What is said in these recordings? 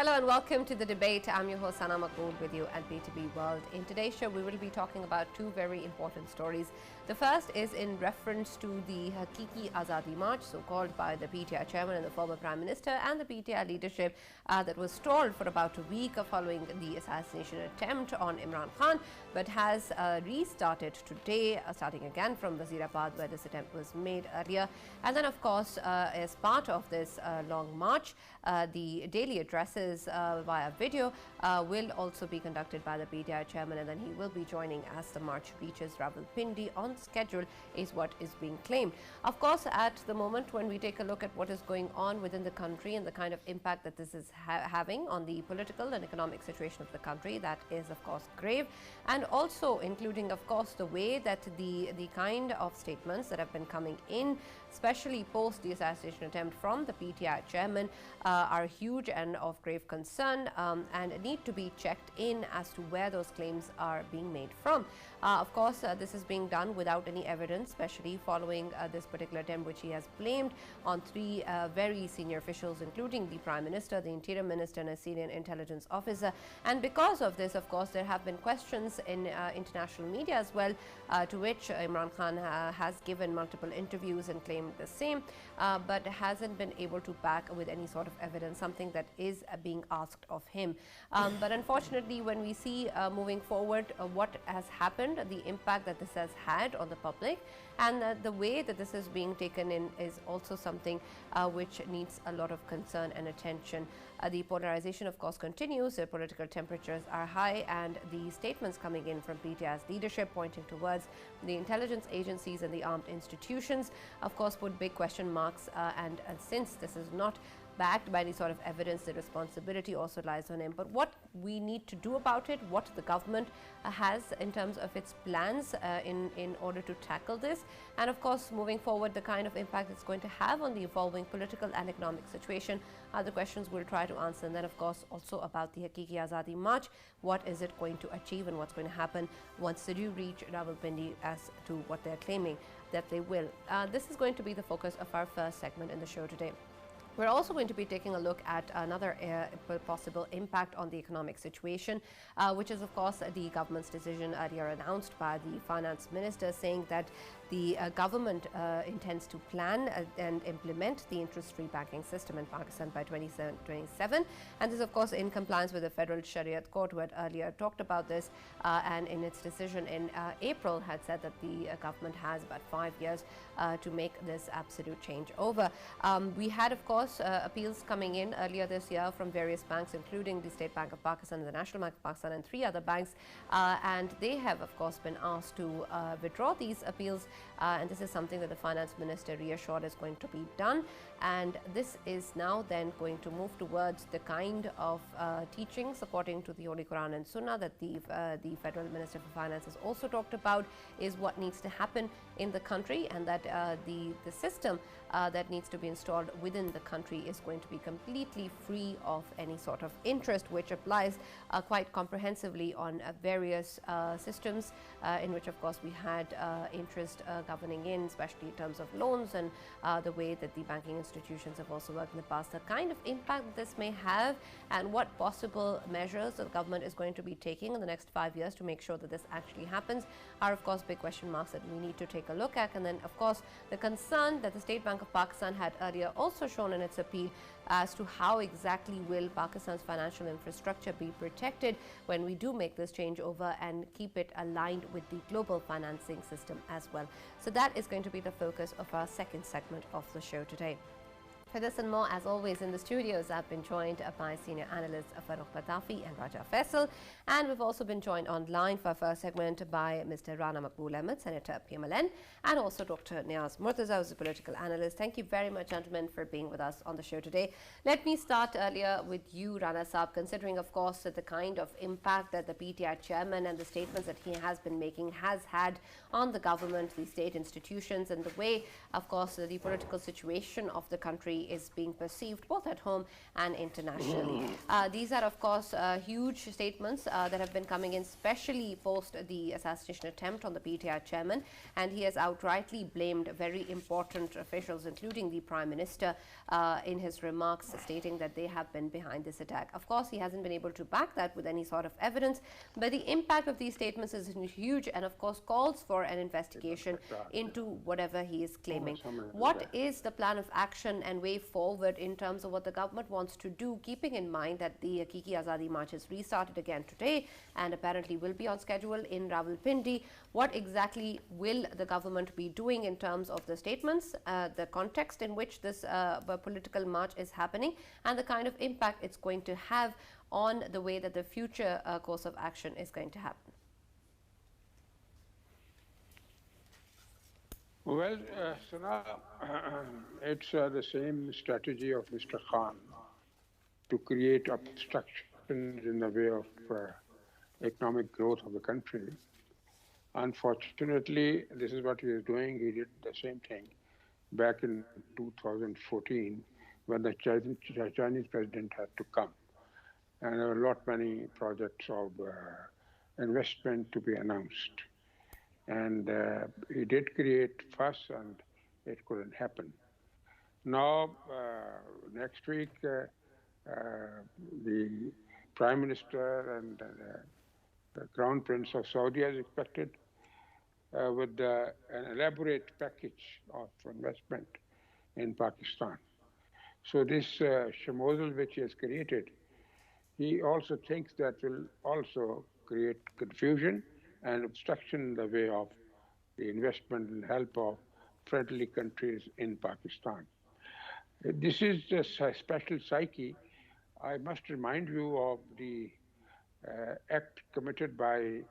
Hello and welcome to the debate. I'm your host Rana Maqbool with you at PTV World. In today's show, we will be talking about two very important stories. The first is in reference to the Hakiki Azadi March, so called by the PTI chairman and the former Prime Minister and the PTI leadership that was stalled for about a week following the assassination attempt on Imran Khan, but has restarted today, starting again from Wazirabad where this attempt was made earlier. And then, of course, as part of this long march, the daily addresses via video will also be conducted by the PTI chairman, and then he will be joining as the march reaches Rawalpindi on schedule, is what is being claimed. Of course, at the moment when we take a look at what is going on within the country and the kind of impact that this is having on the political and economic situation of the country, that is of course grave, and also including of course the way that the kind of statements that have been coming in, especially post the assassination attempt from the PTI chairman, are huge and of grave concern and need to be checked in as to where those claims are being made from. Of course, this is being done without any evidence, especially following this particular attempt, which he has blamed on three very senior officials, including the Prime Minister, the Interior Minister, and a senior intelligence officer. And because of this, of course, there have been questions in international media as well, to which Imran Khan has given multiple interviews and claimed the same, but hasn't been able to back with any sort of evidence, something that is being asked of him. But unfortunately, when we see moving forward what has happened, the impact that this has had on the public, and the way that this is being taken in is also something which needs a lot of concern and attention. The polarization, of course, continues. The political temperatures are high, and the statements coming in from PTI's leadership pointing towards the intelligence agencies and the armed institutions, of course, put big question marks. And since this is not backed by any sort of evidence, the responsibility also lies on him. But what we need to do about it, what the government has in terms of its plans in order to tackle this, and of course moving forward the kind of impact it's going to have on the evolving political and economic situation are the questions we'll try to answer. And then of course also about the Hakiki Azadi March, what is it going to achieve and what's going to happen once they do reach Rawalpindi as to what they're claiming that they will. This is going to be the focus of our first segment in the show today. We're also going to be taking a look at another possible impact on the economic situation, which is of course the government's decision earlier announced by the finance minister, saying that the government intends to plan and implement the interest-free banking system in Pakistan by 2027. And this is of course in compliance with the Federal Shariat Court, who had earlier talked about this and in its decision in April had said that the government has about 5 years to make this absolute change over. We had of course appeals coming in earlier this year from various banks, including the State Bank of Pakistan, the National Bank of Pakistan, and 3 other banks, and they have of course been asked to withdraw these appeals, and this is something that the finance minister reassured is going to be done. And this is now then going to move towards the kind of teachings according to the Holy Quran and Sunnah that the Federal Minister for Finance has also talked about, is what needs to happen in the country, and that the system that needs to be installed within the country is going to be completely free of any sort of interest, which applies quite comprehensively on various systems in which of course we had interest governing in, especially in terms of loans and the way that the banking institutions have also worked in the past. The kind of impact this may have and what possible measures the government is going to be taking in the next 5 years to make sure that this actually happens are of course big question marks that we need to take a look at. And then of course the concern that the State Bank of Pakistan had earlier also shown in its appeal as to how exactly will Pakistan's financial infrastructure be protected when we do make this changeover and keep it aligned with the global financing system as well. So that is going to be the focus of our second segment of the show today. For this and more, as always, in the studios, I've been joined by senior analysts Farooq Patafi and Raja Faisal, and we've also been joined online for our first segment by Mr. Rana Maqbool Ahmad, Senator PMLN, and also Dr. Niaz Murtaza, who's a political analyst. Thank you very much, gentlemen, for being with us on the show today. Let me start earlier with you, Rana Saab, considering, of course, that the kind of impact that the PTI chairman and the statements that he has been making has had on the government, the state institutions, and the way, of course, the political situation of the country way is being perceived both at home and internationally. These are, of course, huge statements that have been coming in, especially post the assassination attempt on the PTI chairman, and he has outrightly blamed very important officials, including the Prime Minister, in his remarks, stating that they have been behind this attack. Of course, he hasn't been able to back that with any sort of evidence, but the impact of these statements is huge and, of course, calls for an investigation into whatever he is claiming. What is the plan of action and way forward in terms of what the government wants to do, keeping in mind that the Hakiki Azadi March has restarted again today and apparently will be on schedule in Rawalpindi? What exactly will the government be doing in terms of the statements, the context in which this political march is happening, and the kind of impact it's going to have on the way that the future course of action is going to happen? Well, Sana, it's the same strategy of Mr. Khan to create obstructions in the way of economic growth of the country. Unfortunately, this is what he is doing. He did the same thing back in 2014 when the Chinese president had to come. And there were many projects of investment to be announced. And he did create fuss, and it couldn't happen. Now, next week, the Prime Minister and the Crown Prince of Saudi is expected with an elaborate package of investment in Pakistan. So this shamozel which he has created, he also thinks that will also create confusion and obstruction in the way of the investment and help of friendly countries in Pakistan. This is a special psyche. I must remind you of the act committed by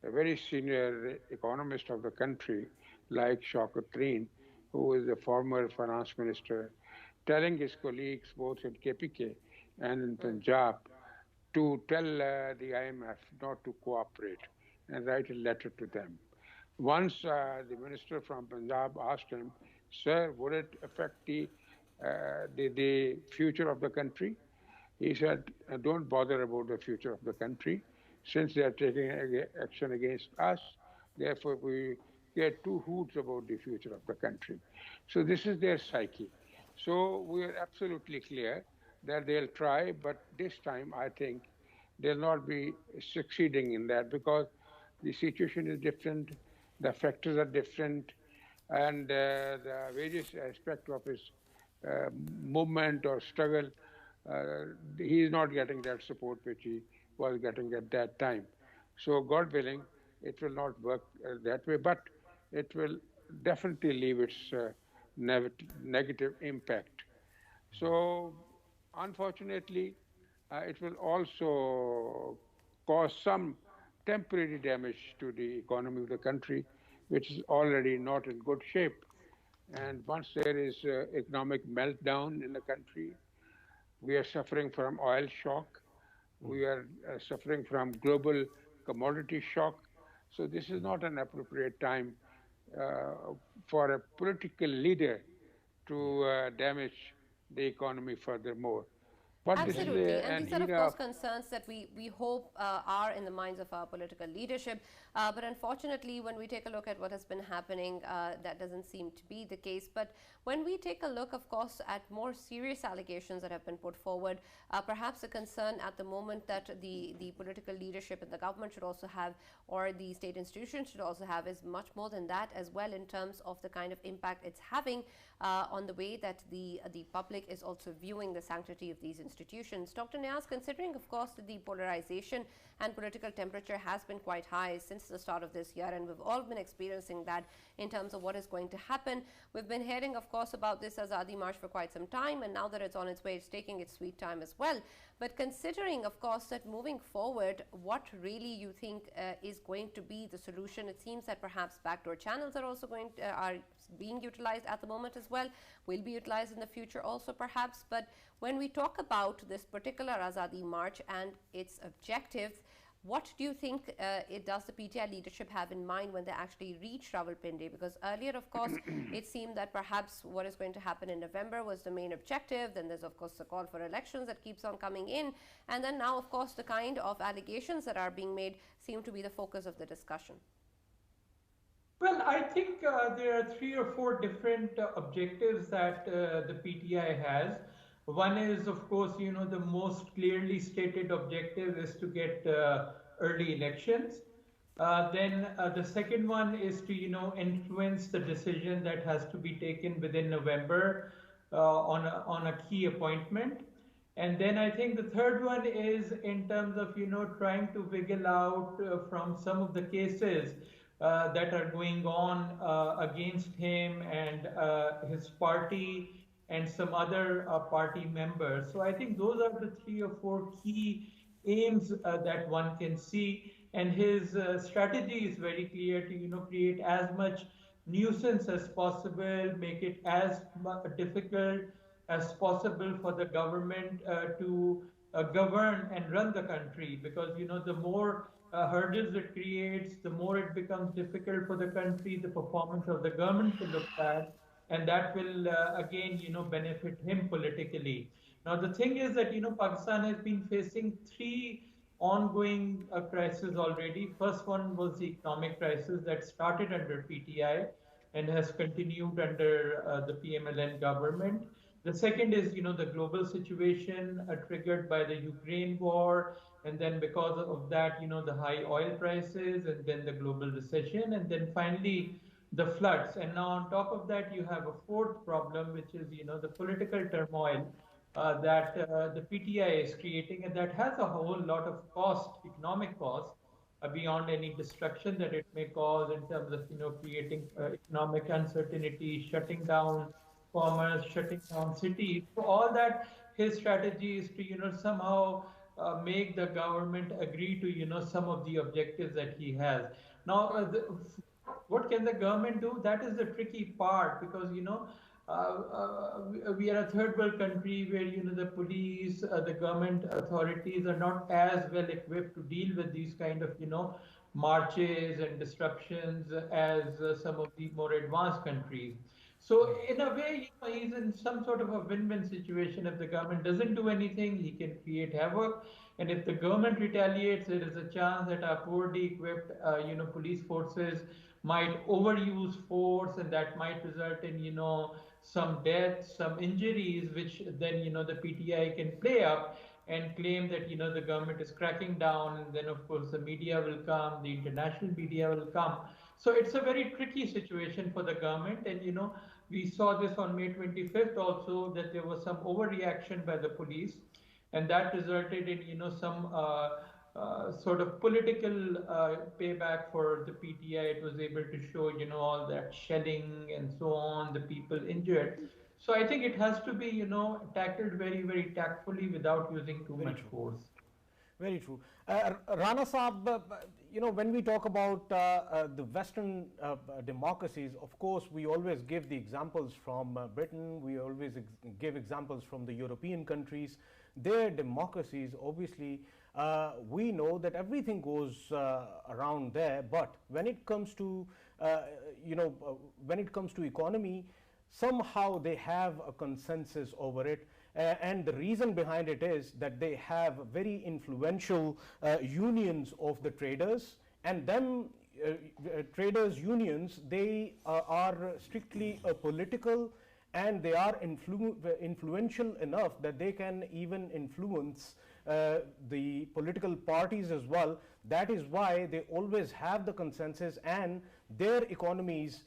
a very senior economist of the country, like Shaukat Tareen, who is the former finance minister, telling his colleagues both in KPK and in Punjab to tell the IMF not to cooperate and write a letter to them. Once the minister from Punjab asked him, "Sir, would it affect the future of the country?" He said, "Don't bother about the future of the country. Since they are taking action against us, therefore we get two hoots about the future of the country." So this is their psyche. So we are absolutely clear that they'll try, but this time I think they'll not be succeeding in that, because the situation is different, the factors are different, and the various aspects of his movement or struggle, he is not getting that support which he was getting at that time. So God willing, it will not work that way, but it will definitely leave its negative impact. So unfortunately, it will also cause some temporary damage to the economy of the country, which is already not in good shape. And once there is economic meltdown in the country, we are suffering from oil shock, we are suffering from global commodity shock. So this is not an appropriate time for a political leader to damage the economy furthermore. But absolutely, and these are of course concerns that we hope are in the minds of our political leadership, but unfortunately when we take a look at what has been happening, that doesn't seem to be the case. But when we take a look, of course, at more serious allegations that have been put forward, perhaps a concern at the moment that the political leadership and the government should also have, or the state institutions should also have, is much more than that as well, in terms of the kind of impact it's having on the way that the public is also viewing the sanctity of these institutions. Dr. Niaz, considering of course that the polarization and political temperature has been quite high since the start of this year, and we've all been experiencing that in terms of what is going to happen. We've been hearing of course about this Azadi March for quite some time, and now that it's on its way, it's taking its sweet time as well. But considering of course that moving forward, what really you think is going to be the solution? It seems that perhaps backdoor channels are also are being utilized at the moment as well, will be utilized in the future also perhaps. But when we talk about this particular Azadi March and its objectives, What do you think it does the PTI leadership have in mind when they actually reach Rawalpindi? Because earlier, of course, it seemed that perhaps what is going to happen in November was the main objective. Then there's, of course, the call for elections that keeps on coming in. And then now, of course, the kind of allegations that are being made seem to be the focus of the discussion. Well, I think there are three or four different objectives that the PTI has. One is, of course, the most clearly stated objective is to get early elections. Then the second one is to, influence the decision that has to be taken within November on a key appointment. And then I think the third one is in terms of, trying to wiggle out from some of the cases that are going on against him and his party and some other party members. So I think those are the three or four key aims that one can see. And his strategy is very clear to, create as much nuisance as possible, make it as difficult as possible for the government to govern and run the country, because the more hurdles it creates, the more it becomes difficult for the country, the performance of the government will look bad, and that will again benefit him politically. Now the thing is that Pakistan has been facing three ongoing crises already. First one was the economic crisis that started under PTI and has continued under the PMLN government. The second is, the global situation triggered by the Ukraine war, and then because of that, the high oil prices, and then the global recession, and then finally the floods. And now on top of that, you have a fourth problem, which is, the political turmoil that the PTI is creating, and that has a whole lot of cost, economic cost, beyond any destruction that it may cause in terms of, creating economic uncertainty, shutting down commerce, shutting down cities. So all that, his strategy is to, somehow make the government agree to, some of the objectives that he has. Now, what can the government do? That is the tricky part, because, we are a third world country where, the police, the government authorities are not as well equipped to deal with these kind of, marches and disruptions as some of the more advanced countries. So in a way, he's in some sort of a win-win situation. If the government doesn't do anything, he can create havoc. And if the government retaliates, there is a chance that our poorly equipped, police forces might overuse force, and that might result in, some deaths, some injuries, which then, the PTI can play up and claim that, the government is cracking down. And then, of course, the media will come, the international media will come. So it's a very tricky situation for the government. And, we saw this on May 25th also, that there was some overreaction by the police, and that resulted in some sort of political payback for the PTI. It was able to show all that shelling and so on, the people injured. So I think it has to be tackled very, very tactfully without using too much force. Very true. Rana Saab, when we talk about the Western democracies, of course, we always give the examples from Britain, we always give examples from the European countries. Their democracies, obviously, we know that everything goes around there, but when it comes to, when it comes to economy, somehow they have a consensus over it. And the reason behind it is that they have very influential unions of the traders, and them traders unions, they are strictly a political, and they are influential enough that they can even influence the political parties as well. That is why they always have the consensus, and their economies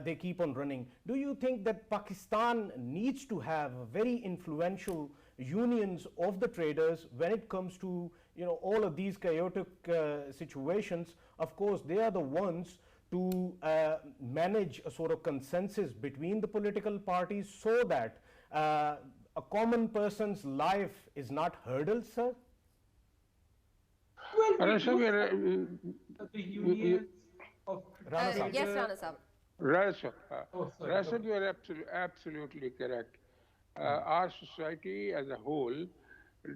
they keep on running. Do you think that Pakistan needs to have very influential unions of the traders when it comes to all of these chaotic situations? Of course, they are the ones to manage a sort of consensus between the political parties, so that a common person's life is not hurdled, sir? Well, the unions of Rana yes, Rana Saab. Rasa, you are absolutely correct. Our society as a whole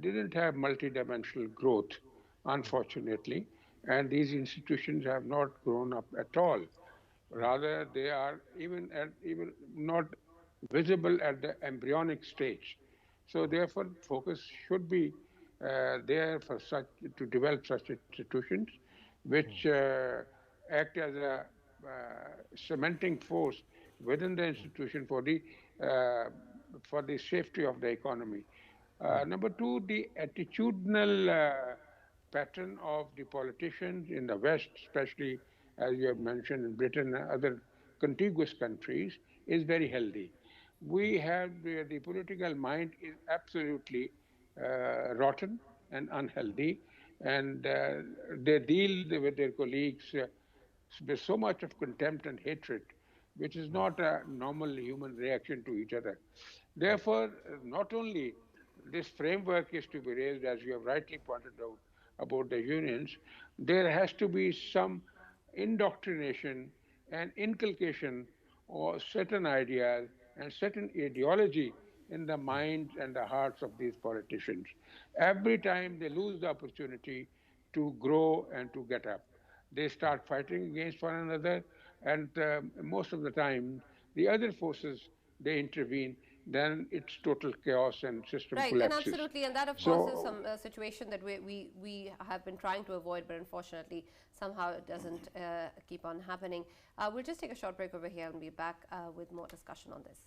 didn't have multidimensional growth unfortunately, and these institutions have not grown up at all. Rather, they are even not visible at the embryonic stage. So therefore, focus should be there for such to develop such institutions, which act as a cementing force within the institution uh, for the safety of the economy. Number two, the attitudinal pattern of the politicians in the West, especially as you have mentioned in Britain and other contiguous countries, is very healthy. We have the political mind is absolutely rotten and unhealthy, and they deal with their colleagues with so much of contempt and hatred, which is not a normal human reaction to each other. Therefore, not only this framework is to be raised, as you have rightly pointed out about the unions, there has to be some indoctrination and inculcation of certain ideas and certain ideology in the minds and the hearts of these politicians. Every time they lose the opportunity to grow and to get up, they start fighting against one another, and most of the time, the other forces they intervene, then it's total chaos and system Right, and collapses. absolutely, and that of course is So, some situation that we have been trying to avoid, but unfortunately somehow it doesn't keep on happening. We'll just take a short break over here and be back with more discussion on this.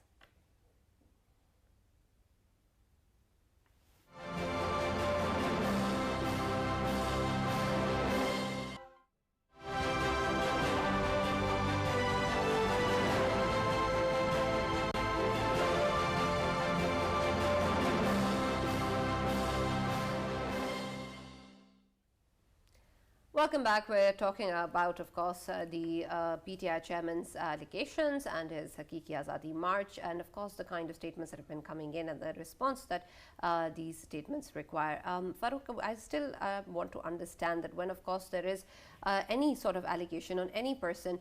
Welcome back. We're talking about, of course, the PTI chairman's allegations and his Hakiki Azadi March, and of course the kind of statements that have been coming in and the response that these statements require. Farooq, I still want to understand that when, of course, there is any sort of allegation on any person,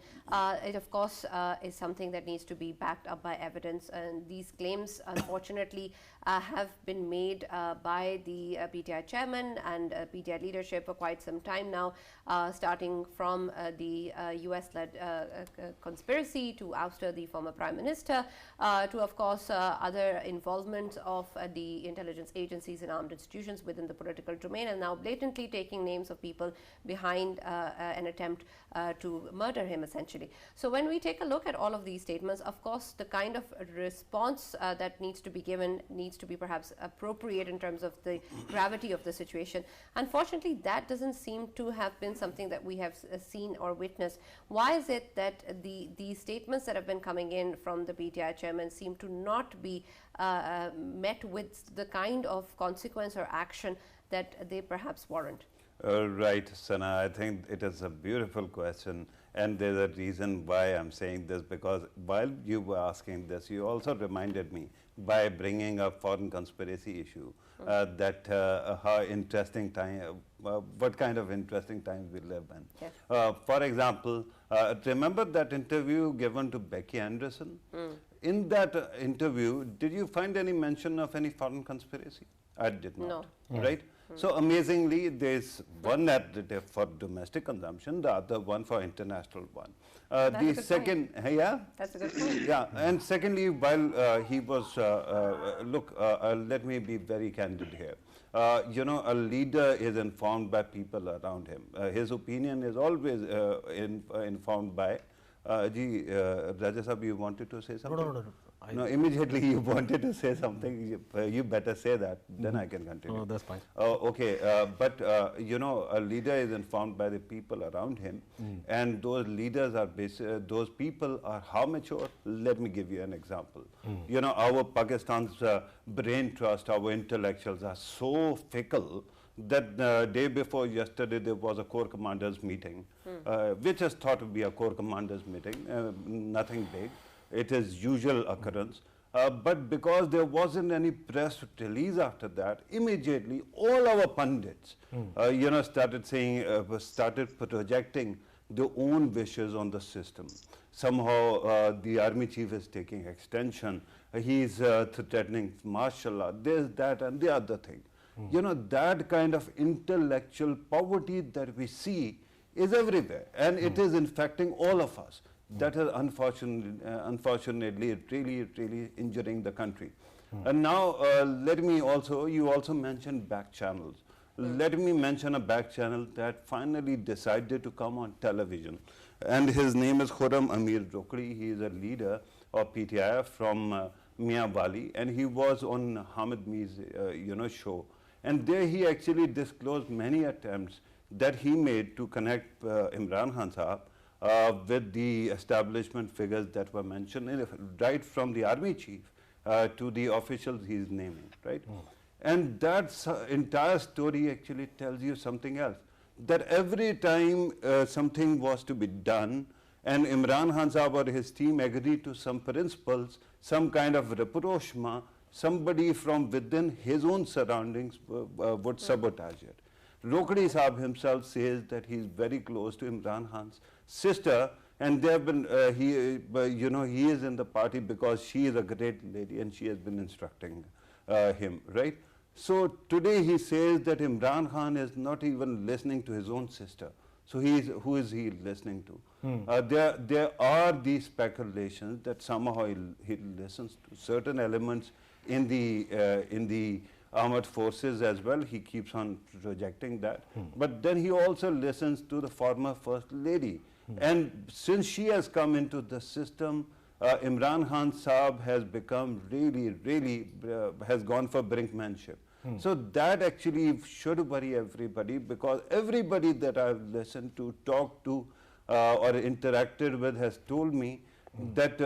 it of course is something that needs to be backed up by evidence, and these claims unfortunately have been made by the PTI chairman and PTI leadership for quite some time now, starting from the US-led conspiracy to ouster the former Prime Minister, to of course other involvement of the intelligence agencies and armed institutions within the political domain, and now blatantly taking names of people behind an attempt to murder him, essentially. So when we take a look at all of these statements, of course the kind of response that needs to be given needs to be perhaps appropriate in terms of the gravity of the situation. Unfortunately, that doesn't seem to have been something that we have seen or witnessed. Why is it that the statements that have been coming in from the PTI chairman seem to not be met with the kind of consequence or action that they perhaps warrant? Right, Sana, I think it is a beautiful question, and there's a reason why I'm saying this, because while you were asking this, you also reminded me by bringing up foreign conspiracy issue that how interesting time, what kind of interesting times we live in. Yes. For example, remember that interview given to Becky Anderson? In that interview, did you find any mention of any foreign conspiracy? I did not. No. Right? So amazingly, there's one narrative for domestic consumption, the other one for international one. The second, yeah? That's a good point. Yeah, and secondly, while he was, look, let me be very candid here. You know, a leader is informed by people around him. His opinion is always informed by, Raja Sahab, you wanted to say something? No. No, immediately you wanted to say something. You better say that, then I can continue. Oh, that's fine. Okay, but you know, a leader is informed by the people around him, and those leaders are those people are how mature? Let me give you an example. You know, our Pakistan's brain trust, our intellectuals are so fickle that day before yesterday there was a Corps Commanders meeting, which is thought to be a Corps Commanders meeting, nothing big. It is usual occurrence, but because there wasn't any press release after that, immediately all our pundits, you know, started saying, started projecting their own wishes on the system. Somehow the army chief is taking extension. He is threatening martial law, this, that, and the other thing. You know, that kind of intellectual poverty that we see is everywhere, and it is infecting all of us. That is unfortunately really injuring the country. And now you also mentioned back channels. Let me mention a back channel that finally decided to come on television. And his name is Khurram Amir Rokri. He is a leader of PTI from Mia Bali, and he was on Hamid Meer's show. And there he actually disclosed many attempts that he made to connect Imran Khan Sahab with the establishment figures that were mentioned, right from the army chief to the officials he is naming, right? And that entire story actually tells you something else. That every time something was to be done, and Imran Khan Sahab or his team agreed to some principles, some kind of rapprochement, somebody from within his own surroundings would sabotage it. Rokri Sahab himself says that he is very close to Imran Khan's sister, and they have been, he is in the party because she is a great lady and she has been instructing him, right? So today he says that Imran Khan is not even listening to his own sister. So who is he listening to? There are these speculations that somehow he listens to certain elements in the armed forces as well. He keeps on projecting that. But then he also listens to the former First Lady. And since she has come into the system, Imran Khan Saab has become really has gone for brinkmanship. So that actually should worry everybody, because everybody that I've listened to, talked to or interacted with has told me that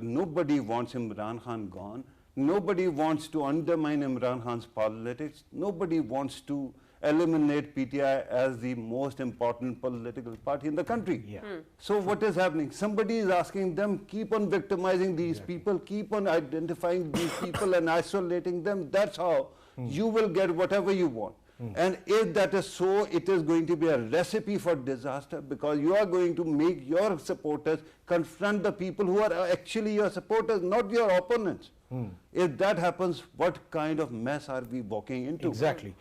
nobody wants Imran Khan gone. Nobody wants to undermine Imran Khan's politics. Nobody wants to eliminate PTI as the most important political party in the country. So what is happening? Somebody is asking them, keep on victimizing these people, keep on identifying these people and isolating them. That's how you will get whatever you want. And if that is so, it is going to be a recipe for disaster, because you are going to make your supporters confront the people who are actually your supporters, not your opponents. If that happens, what kind of mess are we walking into? Absolutely.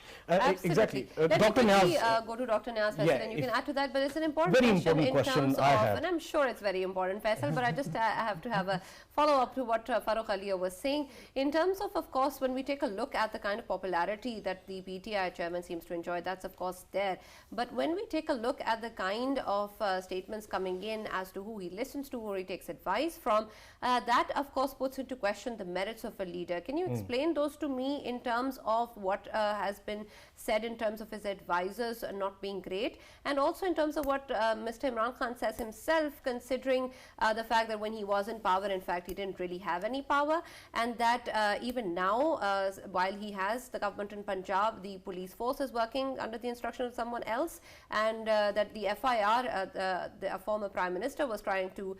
Exactly. Let Dr. me Niaz, go to Dr. Niaz, Faisal, and you can add to that, but it's an important very question important in question terms I of, have. and I'm sure it's very important, Faisal, but I just have to have a follow-up to what Farooq Aliya was saying. In terms of course, when we take a look at the kind of popularity that the PTI chairman seems to enjoy, that's of course there. But when we take a look at the kind of statements coming in as to who he listens to, who he takes advice from, that of course puts into question the merits of a leader. Can you explain those to me in terms of what has been said in terms of his advisors not being great, and also in terms of what Mr. Imran Khan says himself, considering the fact that when he was in power, in fact, he didn't really have any power, and that even now, while he has the government in Punjab, the police force is working under the instruction of someone else, and that the FIR, the former Prime Minister was trying to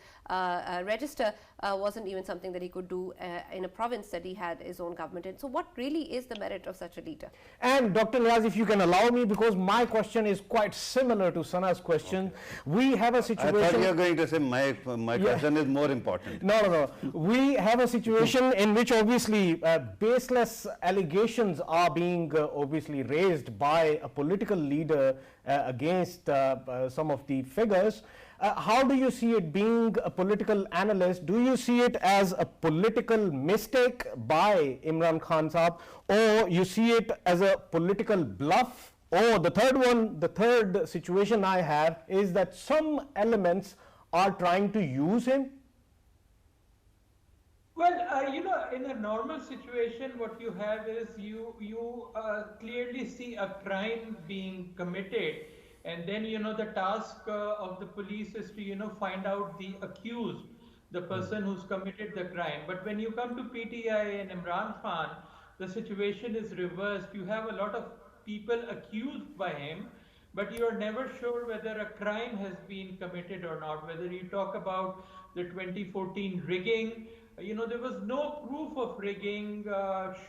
register, wasn't even something that he could do in a province that he had his own government in. So what really is the merit of such a leader? And Dr. Niaz, if you can allow me, because my question is quite similar to Sana's question. We have a situation... I thought you were going to say my question is more important. No. We have a situation in which obviously baseless allegations are being obviously raised by a political leader against some of the figures. How do you see it, being a political analyst? Do you see it as a political mistake by Imran Khan Saab, or you see it as a political bluff? Or the third situation I have is that some elements are trying to use him? Well, in a normal situation, what you have is you clearly see a crime being committed, and then the task of the police is to find out the accused, the person who's committed the crime. But when you come to PTI and Imran Khan, the situation is reversed. You have a lot of people accused by him, but you are never sure whether a crime has been committed or not. Whether you talk about the 2014 rigging, there was no proof of rigging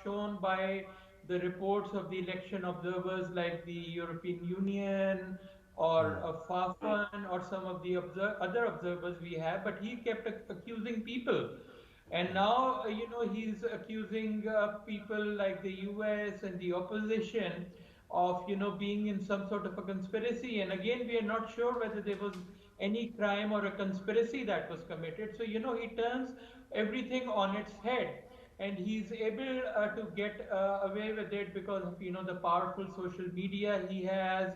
shown by the reports of the election observers like the European Union or FAFAN or some of the other observers we have, but he kept accusing people. And now, he's accusing people like the US and the opposition of, being in some sort of a conspiracy. And again, we are not sure whether there was any crime or a conspiracy that was committed. So, he turns everything on its head. And he's able to get away with it because of, the powerful social media he has,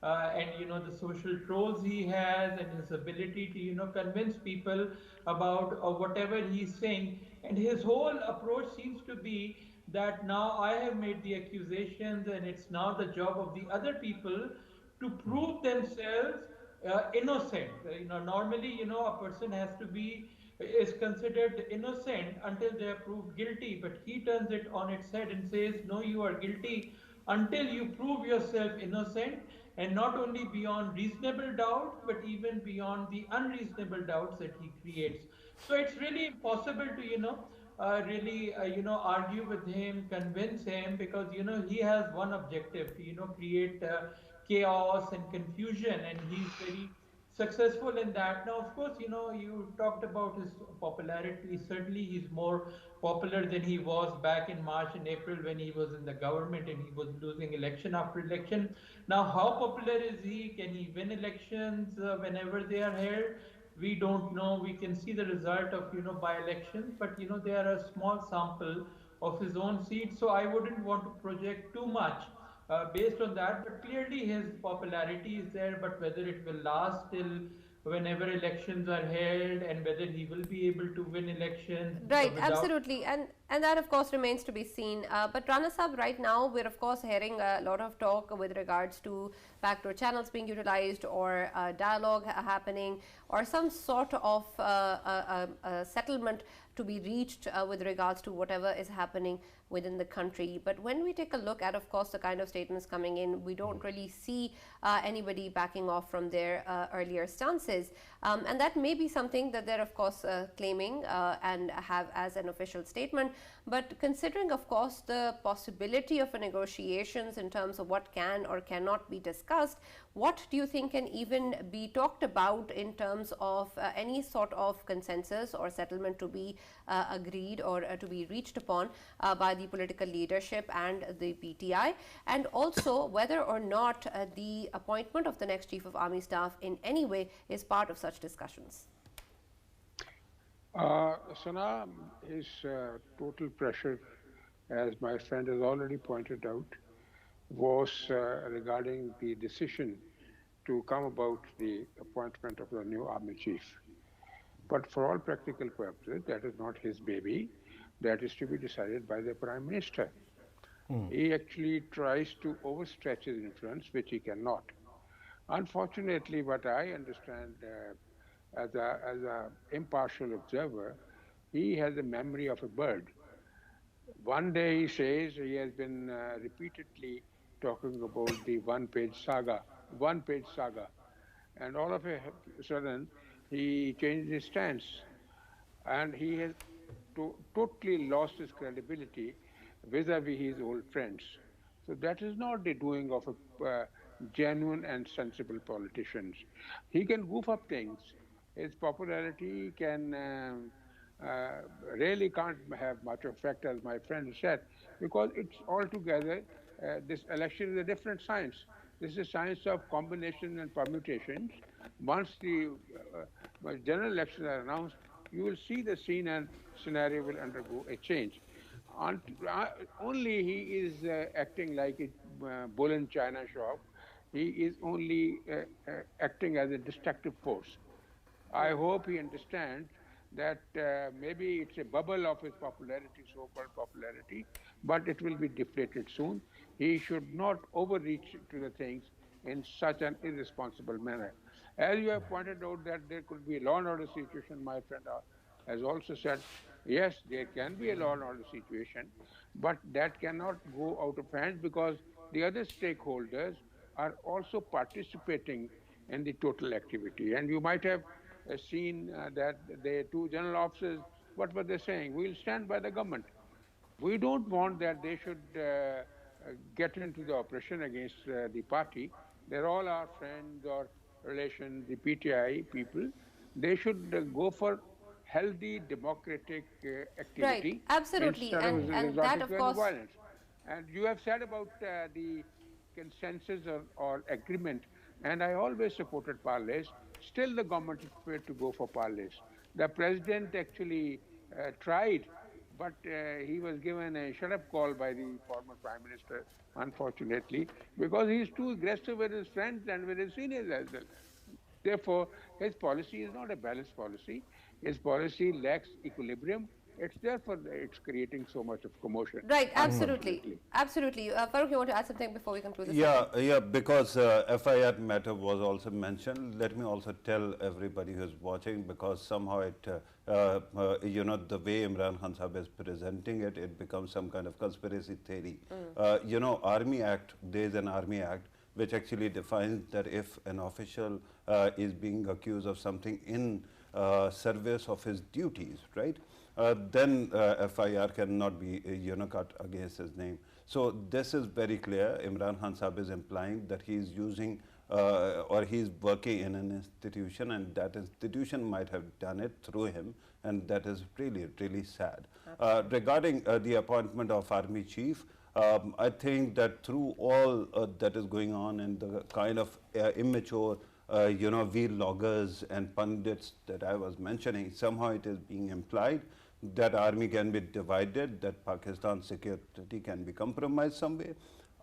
and the social trolls he has, and his ability to convince people about whatever he's saying. And his whole approach seems to be that now I have made the accusations, and it's now the job of the other people to prove themselves innocent. Normally, a person has to be is considered innocent until they are proved guilty, but he turns it on its head and says, no, you are guilty until you prove yourself innocent, and not only beyond reasonable doubt, but even beyond the unreasonable doubts that he creates. So it's really impossible to, really, argue with him, convince him, because, he has one objective to, create chaos and confusion, and he's very successful in that. Now, of course, you talked about his popularity. Certainly, he's more popular than he was back in March and April when he was in the government and he was losing election after election. Now, how popular is he? Can he win elections whenever they are held? We don't know. We can see the result of by elections, but they are a small sample of his own seats. So I wouldn't want to project too much based on that. But clearly his popularity is there. But whether it will last till whenever elections are held, and whether he will be able to win elections Right, without. absolutely, and that of course remains to be seen. But Rana Sahab, right now we're of course hearing a lot of talk with regards to backdoor channels being utilized, or dialogue happening, or some sort of settlement to be reached with regards to whatever is happening within the country. But when we take a look at, of course, the kind of statements coming in, we don't really see anybody backing off from their earlier stances. And that may be something that they're, of course, claiming and have as an official statement. But considering, of course, the possibility of a negotiations in terms of what can or cannot be discussed, what do you think can even be talked about in terms of any sort of consensus or settlement to be agreed or to be reached upon by the political leadership and the PTI, and also whether or not the appointment of the next Chief of Army Staff in any way is part of such discussions? Sana, his total pressure, as my friend has already pointed out, was regarding the decision to come about the appointment of the new army chief. But for all practical purposes, that is not his baby. That is to be decided by the Prime Minister. He actually tries to overstretch his influence, which he cannot. Unfortunately, what I understand as a impartial observer, he has the memory of a bird. One day he says he has been repeatedly talking about the one page saga. And all of a sudden, he changed his stance. And he has totally lost his credibility vis-a-vis his old friends. So that is not the doing of a genuine and sensible politicians. He can goof up things. His popularity can really can't have much effect, as my friend said, because it's altogether, this election is a different science. This is a science of combination and permutations. Once the general elections are announced, you will see the scene and scenario will undergo a change. Only he is acting like a bull in China shop. He is only acting as a destructive force. I hope he understands that maybe it's a bubble of his popularity, so-called popularity, but it will be deflated soon. He should not overreach to the things in such an irresponsible manner. As you have pointed out that there could be a law and order situation, my friend has also said, yes, there can be a law and order situation, but that cannot go out of hand because the other stakeholders are also participating in the total activity. And you might have seen that the two general officers, what were they saying? We'll stand by the government. We don't want that they should get into the operation against the party. They're all our friends or relations, the PTI people. They should go for healthy democratic Right, activity absolutely, instead of and that resorting of to any course. violence. And you have said about the consensus or agreement, and I always supported parlays. Still, the government is prepared to go for parlays. The president actually tried, but he was given a shut-up call by the former prime minister, unfortunately, because he's too aggressive with his friends and with his seniors as well. Therefore, his policy is not a balanced policy. His policy lacks equilibrium. It's therefore it's creating so much of commotion, Right, absolutely, unfortunately. absolutely. Farooq, you want to add something before we conclude this? Yeah, because FIR matter was also mentioned. Let me also tell everybody who's watching, because somehow it, the way Imran Khan Sahib is presenting it, it becomes some kind of conspiracy theory. Army Act, there is an Army Act which actually defines that if an official is being accused of something in service of his duties, right, then FIR cannot be cut against his name. So this is very clear. Imran Khan Sahib is implying that he is using or he is working in an institution, and that institution might have done it through him, and that is really, really sad. Regarding the appointment of Army Chief, I think that through all that is going on and the kind of immature vloggers and pundits that I was mentioning, somehow it is being implied that army can be divided, that Pakistan's security can be compromised some way.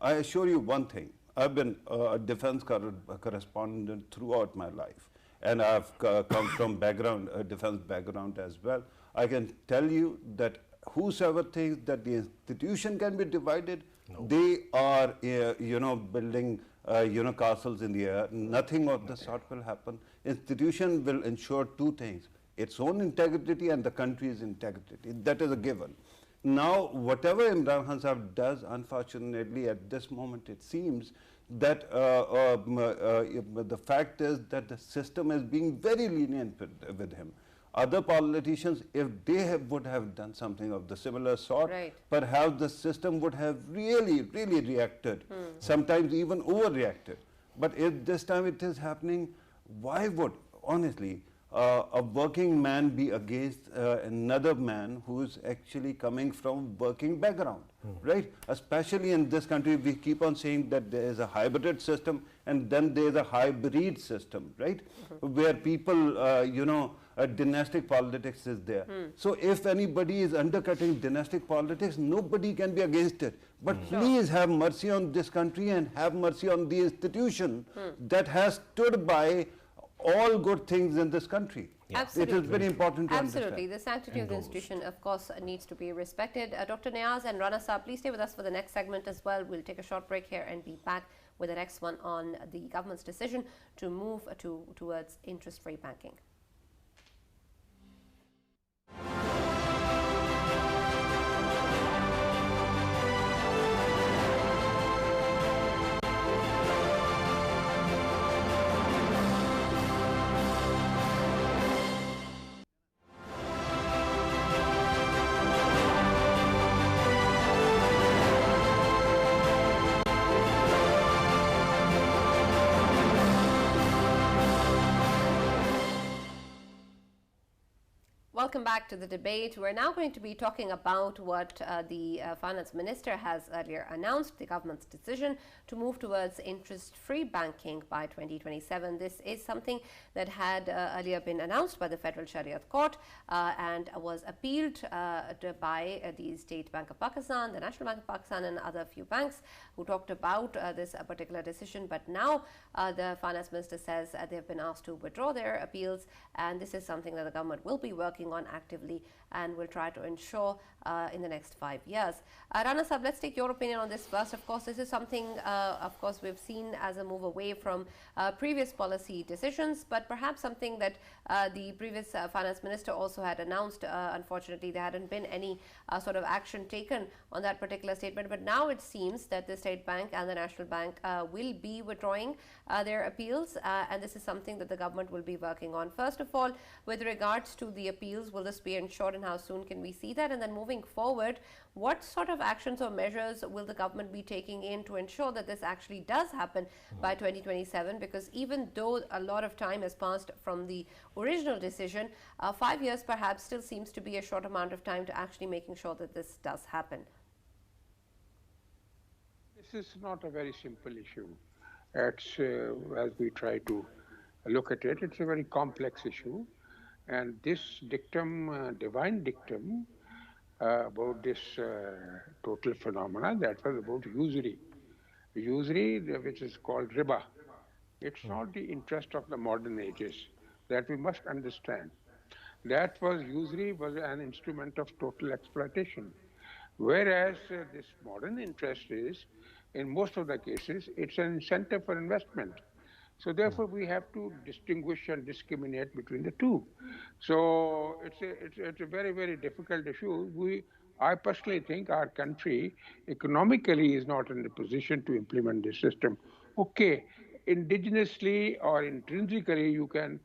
I assure you one thing, I've been a defense correspondent throughout my life, and I've come from defense background as well. I can tell you that whosoever thinks that the institution can be divided, they are, building, castles in the air. Nothing of the sort will happen. Institution will ensure two things: its own integrity and the country's integrity. That is a given. Now, whatever Imran Khan Sahib does, unfortunately, at this moment, it seems that the fact is that the system is being very lenient with him. Other politicians, if they would have done something of the similar sort, right, perhaps the system would have really, really reacted, sometimes even overreacted. But if this time it is happening, why would, honestly, a working man be against another man who is actually coming from working background, right? Especially in this country, we keep on saying that there is a hybrid system, and then there is a hybrid system, right? Where people, dynastic politics is there. So if anybody is undercutting dynastic politics, nobody can be against it. But please have mercy on this country and have mercy on the institution that has stood by all good things in this country. Yeah. Absolutely. It is very important to Absolutely. understand. The sanctity of the institution, of course, needs to be respected. Dr. Niaz and Rana Saab, please stay with us for the next segment as well. We'll take a short break here and be back with the next one on the government's decision to move towards interest-free banking. Welcome back to the debate. We're now going to be talking about what the finance minister has earlier announced, the government's decision to move towards interest-free banking by 2027. This is something that had earlier been announced by the Federal Shariat Court and was appealed by the State Bank of Pakistan, the National Bank of Pakistan, and other few banks who talked about this particular decision. But now the finance minister says they have been asked to withdraw their appeals, and this is something that the government will be working on actively and will try to ensure in the next 5 years. Rana Saab, let's take your opinion on this first. Of course, this is something, of course, we've seen as a move away from previous policy decisions, but perhaps something that the previous finance minister also had announced. Unfortunately, there hadn't been any sort of action taken on that particular statement, but now it seems that the State Bank and the National Bank will be withdrawing their appeals, and this is something that the government will be working on. First of all, with regards to the appeals, basis will this be ensured and how soon can we see that? And then moving forward, what sort of actions or measures will the government be taking in to ensure that this actually does happen by 2027? Because even though a lot of time has passed from the original decision, 5 years perhaps still seems to be a short amount of time to actually making sure that this does happen. This is not a very simple issue. It's, as we try to look at it, it's a very complex issue. And this dictum, divine dictum, about this total phenomena, that was about usury. Usury, which is called riba. It's not the interest of the modern ages that we must understand. That was usury was an instrument of total exploitation. Whereas this modern interest is, in most of the cases, it's an incentive for investment. So therefore, we have to distinguish and discriminate between the two. So it's a very, very difficult issue. I personally think our country economically is not in the position to implement this system. Okay, indigenously or intrinsically, you can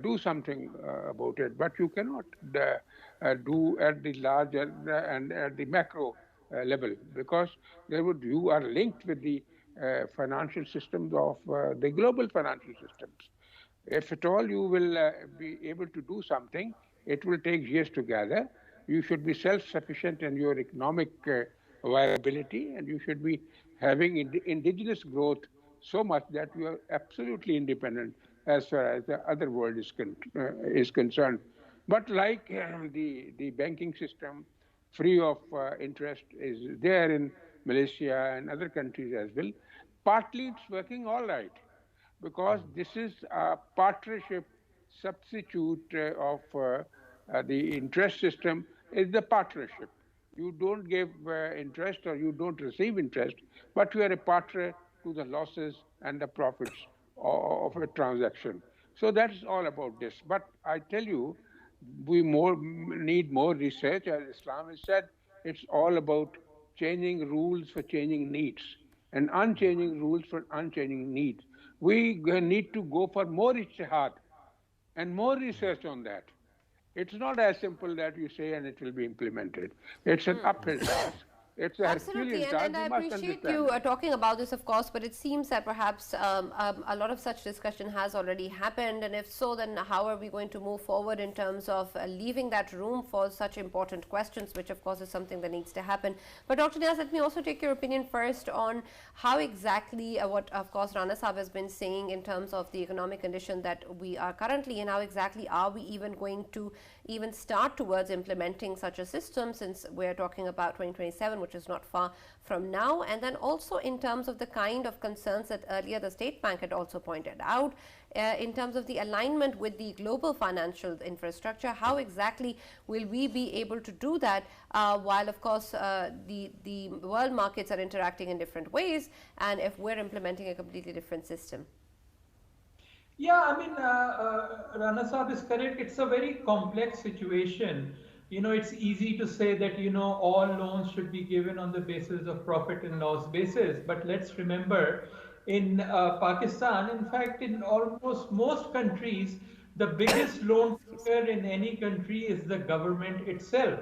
do something about it, but you cannot do at the large and at the macro level, because you are linked with the financial systems of the global financial systems. If at all you will be able to do something, it will take years to gather. You should be self-sufficient in your economic viability, and you should be having indigenous growth so much that you are absolutely independent as far as the other world is concerned. But like the banking system, free of interest, is there in Malaysia and other countries as well. Partly it's working all right, because this is a partnership substitute of the interest system is the partnership. You don't give interest or you don't receive interest, but you are a partner to the losses and the profits of a transaction. So that's all about this. But I tell you, we need more research. As Islam has said, it's all about changing rules for changing needs and unchanging rules for unchanging needs. We need to go for more ijtihad and more research on that. It's not as simple that you say and it will be implemented. It's an uphill task. It's a Absolutely, and I appreciate you talking about this, of course, but it seems that perhaps a lot of such discussion has already happened, and if so, then how are we going to move forward in terms of leaving that room for such important questions, which of course is something that needs to happen. But Dr. Niaz, let me also take your opinion first on how exactly, what of course Rana Saab has been saying in terms of the economic condition that we are currently in, how exactly are we even going to even start towards implementing such a system, since we're talking about 2027, which is not far from now. And then also in terms of the kind of concerns that earlier the State Bank had also pointed out in terms of the alignment with the global financial infrastructure, how exactly will we be able to do that while of course the world markets are interacting in different ways, and if we're implementing a completely different system? Yeah, I mean, Rana Saab is correct. It's a very complex situation. It's easy to say that, all loans should be given on the basis of profit and loss basis. But let's remember, in Pakistan, in fact, in almost most countries, the biggest loan taker in any country is the government itself.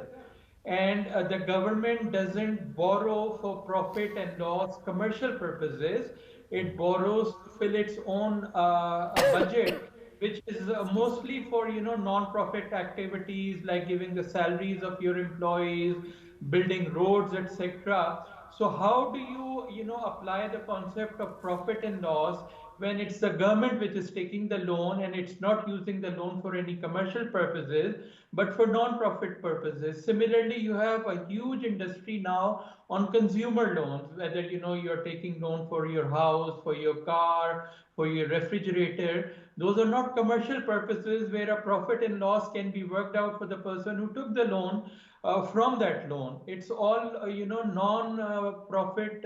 And the government doesn't borrow for profit and loss commercial purposes. It borrows to fill its own budget, which is mostly for non-profit activities like giving the salaries of your employees, building roads, etc. So how do you apply the concept of profit and loss when it's the government which is taking the loan and it's not using the loan for any commercial purposes, but for non-profit purposes? Similarly, you have a huge industry now on consumer loans, whether you're taking loan for your house, for your car, for your refrigerator. Those are not commercial purposes where a profit and loss can be worked out for the person who took the loan from that loan. It's all non-profit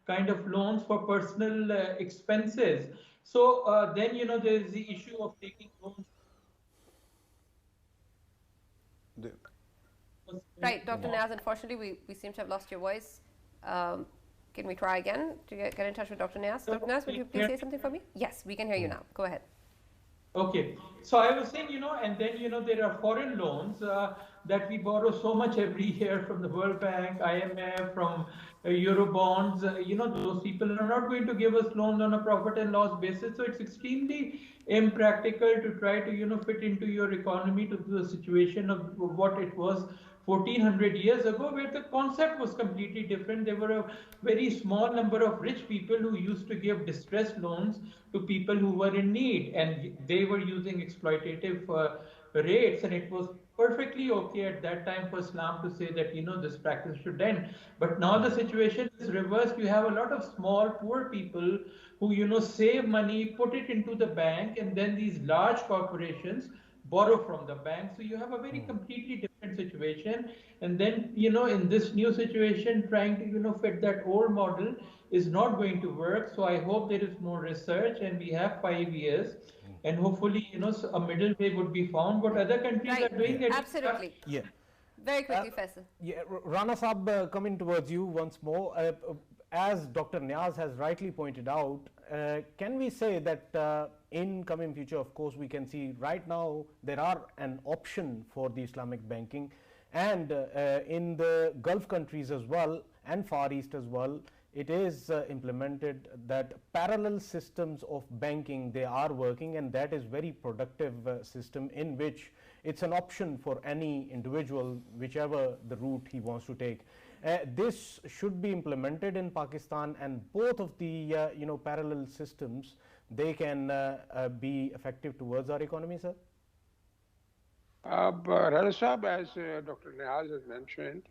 kind of loans for personal expenses. So then there is the issue of taking loans. Right, Dr. Niaz, unfortunately we seem to have lost your voice. Can we try again to get in touch with Dr. Niaz? Dr. Niaz, would you please say something for me? Yes, we can hear you now. Go ahead. Okay. So I was saying, and then, there are foreign loans that we borrow so much every year from the World Bank, IMF, from Euro bonds. Those people are not going to give us loans on a profit and loss basis. So it's extremely impractical to try to, fit into your economy to the situation of what it was 1400 years ago, where the concept was completely different. There were a very small number of rich people who used to give distressed loans to people who were in need, and they were using exploitative rates, and it was perfectly okay at that time for Islam to say that this practice should end. But now the situation is reversed. You have a lot of small poor people who save money, put it into the bank, and then these large corporations borrow from the bank. So you have a very completely different situation. And then, in this new situation, trying to, fit that old model is not going to work. So I hope there is more research and we have 5 years. And hopefully, a middle way would be found. What other countries are Right. doing, Yeah. that Absolutely. Yeah. Very quickly, Faisal. Yeah, Rana Saab, coming towards you once more. As Dr. Niaz has rightly pointed out, can we say that in coming future, of course, we can see right now there are an option for the Islamic banking, and in the Gulf countries as well and Far East as well, it is implemented that parallel systems of banking they are working, and that is very productive system in which it's an option for any individual whichever the route he wants to take. This should be implemented in Pakistan, and both of the parallel systems they can be effective towards our economy, sir. Rana Sahab, as Dr. Niaz has mentioned,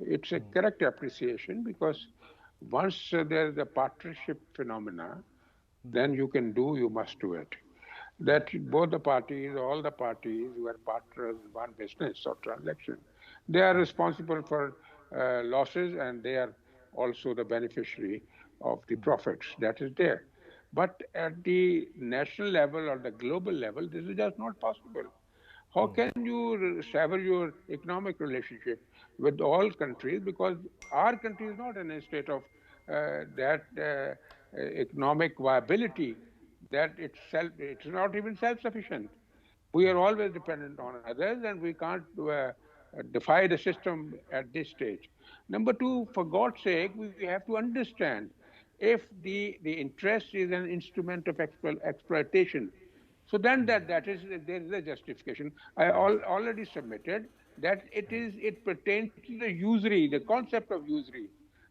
it's a correct appreciation because once there is a partnership phenomena, then you must do it. That both the parties, all the parties who are partners in one business or transaction, they are responsible for losses and they are also the beneficiary of the profits that is there. But at the national level or the global level, this is just not possible. How can you sever your economic relationship with all countries? Because our country is not in a state of that economic viability that it's not even self-sufficient. We are always dependent on others, and we can't defy the system at this stage. Number two, for God's sake, we have to understand if the interest is an instrument of exploitation, so then that is there is a justification. Already submitted that it pertains to the usury, the concept of usury,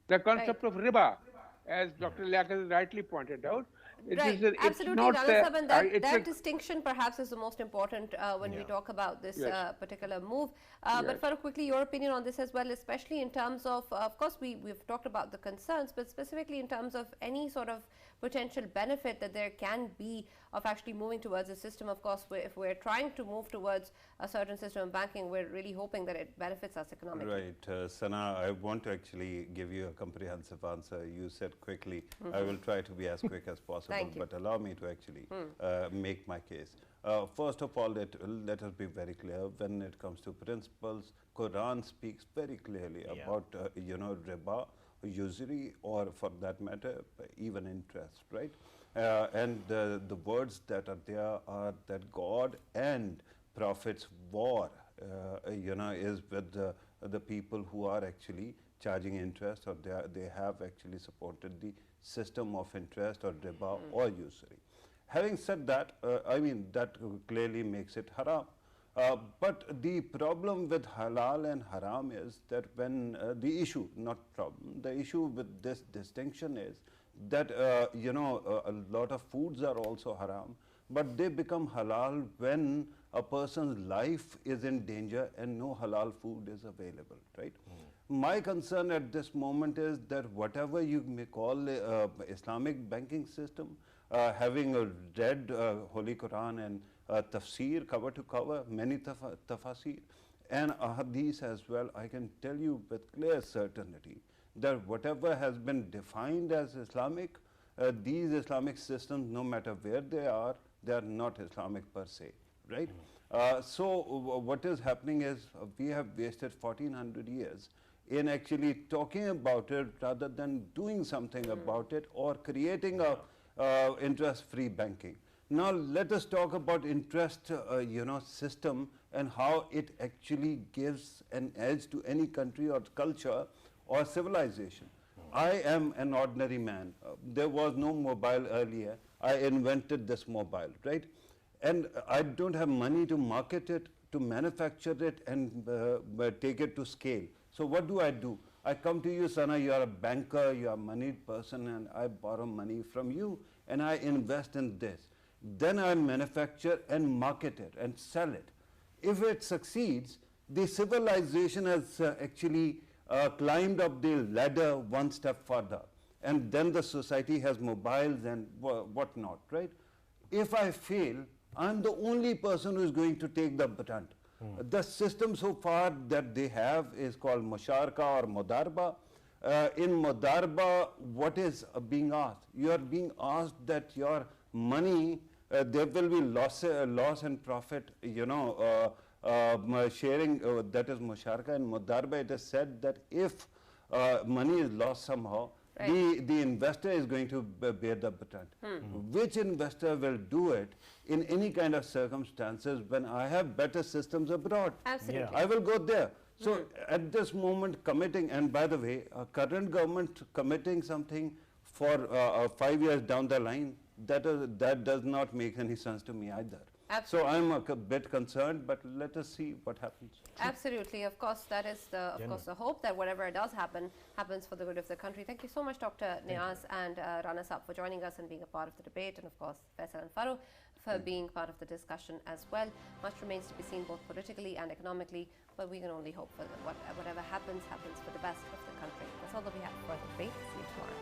the Right. concept of riba, as Dr. Liaquat rightly pointed out. Right, It's absolutely, not Rana Sahab, and it's that a distinction perhaps is the most important when we talk about this yes, particular move. But yes. Farooq, quickly, your opinion on this as well, especially in terms of course, we've talked about the concerns, but specifically in terms of any sort of potential benefit that there can be of actually moving towards a system. Of course, if we're trying to move towards a certain system of banking, we're really hoping that it benefits us economically. Right, Sana, I want to actually give you a comprehensive answer. You said quickly. I will try to be as quick as possible, Thank you. but allow me to actually make my case. First of all, let us be very clear. When it comes to principles, Quran speaks very clearly about riba, usury, or for that matter, even interest, right? And the words that are there are that God and Prophet's war, is with the people who are actually charging interest, or they have actually supported the system of interest or riba or usury. Having said that, I mean, that clearly makes it haram. But the problem with halal and haram is that when the issue, not problem, the issue with this distinction is that, a lot of foods are also haram, but they become halal when a person's life is in danger and no halal food is available, right? My concern at this moment is that whatever you may call Islamic banking system, having read Holy Quran and tafsir cover to cover, many tafasir, and ahadith as well, I can tell you with clear certainty that whatever has been defined as Islamic, these Islamic systems, no matter where they are not Islamic per se, right? So what is happening is we have wasted 1400 years in actually talking about it rather than doing something about it or creating a interest-free banking. Now let us talk about interest, system and how it actually gives an edge to any country or culture or civilization. I am an ordinary man. There was no mobile earlier. I invented this mobile, right? And I don't have money to market it, to manufacture it and take it to scale. So what do? I come to you, Sana, you are a banker, you are a moneyed person, and I borrow money from you and I invest in this. Then I manufacture and market it and sell it. If it succeeds, the civilization has actually climbed up the ladder one step further. And then the society has mobiles and whatnot, right? If I fail, I'm the only person who is going to take the brunt. The system so far that they have is called musharaka or mudarba. In mudarba, what is being asked? You are being asked that your money, there will be loss and profit, sharing, that is musharaka. In mudarba, it is said that if money is lost somehow, the investor is going to bear the brunt. Which investor will do it in any kind of circumstances when I have better systems abroad? Absolutely. I will go there. So at this moment committing, and by the way, current government committing something for 5 years down the line, that does not make any sense to me either. Absolutely. So I'm a bit concerned, but let us see what happens. Absolutely. Of course, that is the hope that whatever does happen, happens for the good of the country. Thank you so much, Dr. Niaz and Rana Saab, for joining us and being a part of the debate, and of course, Faisal and Farouk for being part of the discussion as well. Much remains to be seen both politically and economically, but we can only hope for whatever happens for the best of the country. That's all that we have for the debate. See you tomorrow.